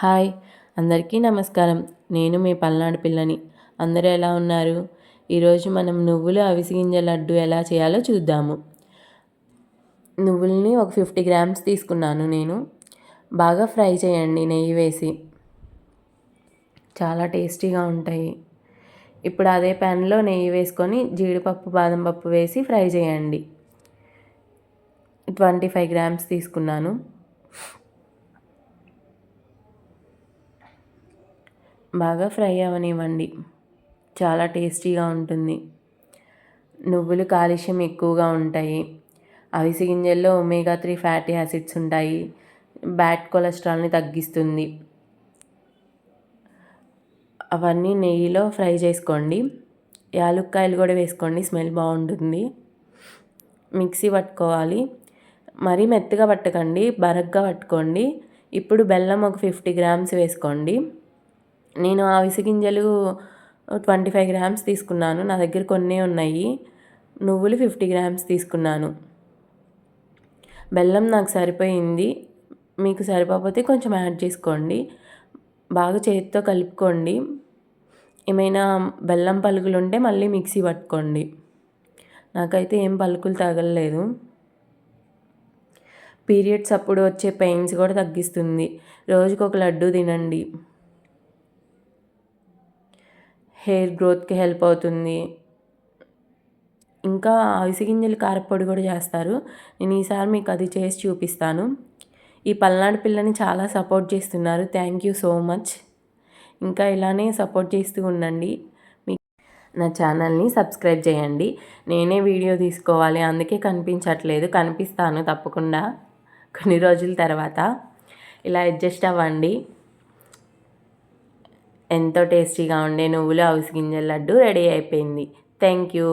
Hi అందరికీ నమస్కారం. నేను మీ పల్నాడు పిల్లని. అందరూ ఎలా ఉన్నారు? ఈరోజు మనం నువ్వులు అవిసె గింజ లడ్డు ఎలా చేయాలో చూద్దాము. నువ్వుల్ని ఒక 50 గ్రామ్స్ తీసుకున్నాను నేను. బాగా ఫ్రై చేయండి నెయ్యి వేసి. చాలా టేస్టీగా ఉంటాయి. ఇప్పుడు అదే ప్యాన్లో నెయ్యి వేసుకొని జీడిపప్పు బాదం పప్పు వేసి ఫ్రై చేయండి. 25 గ్రామ్స్ తీసుకున్నాను. బాగా ఫ్రై అవ్వనివ్వండి. చాలా టేస్టీగా ఉంటుంది. నువ్వులు కాల్షియం ఎక్కువగా ఉంటాయి. అవిసె గింజల్లో ఒమేగా 3 ఫ్యాటీ యాసిడ్స్ ఉంటాయి. బ్యాడ్ కొలెస్ట్రాల్ని తగ్గిస్తుంది. అవన్నీ నెయ్యిలో ఫ్రై చేసుకోండి. యాలుక్కాయలు కూడా వేసుకోండి, స్మెల్ బాగుంటుంది. మిక్సీ పట్టుకోవాలి. మరీ మెత్తగా పట్టకండి, బరగ్గా పట్టుకోండి. ఇప్పుడు బెల్లం ఒక 50 గ్రామ్స్ వేసుకోండి. నేను అవిసె గింజలు 25 గ్రామ్స్ తీసుకున్నాను. నా దగ్గర కొన్ని ఉన్నాయి. నువ్వులు 50 గ్రామ్స్ తీసుకున్నాను. బెల్లం నాకు సరిపోయింది. మీకు సరిపోతే కొంచెం యాడ్ చేసుకోండి. బాగా చేతితో కలుపుకోండి. ఏమైనా బెల్లం పలుకులు ఉంటే మళ్ళీ మిక్సీ పట్టుకోండి. నాకైతే ఏం పలుకులు తగలలేదు. పీరియడ్స్ అప్పుడు వచ్చే పెయిన్స్ కూడా తగ్గిస్తుంది. రోజుకు ఒక లడ్డు తినండి. హెయిర్ గ్రోత్కి హెల్ప్ అవుతుంది. ఇంకా అవిసె గింజలు కారపొడి కూడా చేస్తారు. నేను ఈసారి మీకు అది చేసి చూపిస్తాను. ఈ పల్నాడు పిల్లని చాలా సపోర్ట్ చేస్తున్నారు. Thank you so much. ఇంకా ఇలానే సపోర్ట్ చేస్తూ ఉండండి. నా ఛానల్ని సబ్స్క్రైబ్ చేయండి. నేనే వీడియో తీసుకోవాలి, అందుకే కనిపించట్లేదు. కనిపిస్తాను తప్పకుండా కొన్ని రోజుల తర్వాత. ఇలా అడ్జస్ట్ అవ్వండి. ఎంతో టేస్టీగా ఉండే నువ్వులు అవిసె గింజల లడ్డు రెడీ అయిపోయింది. Thank you.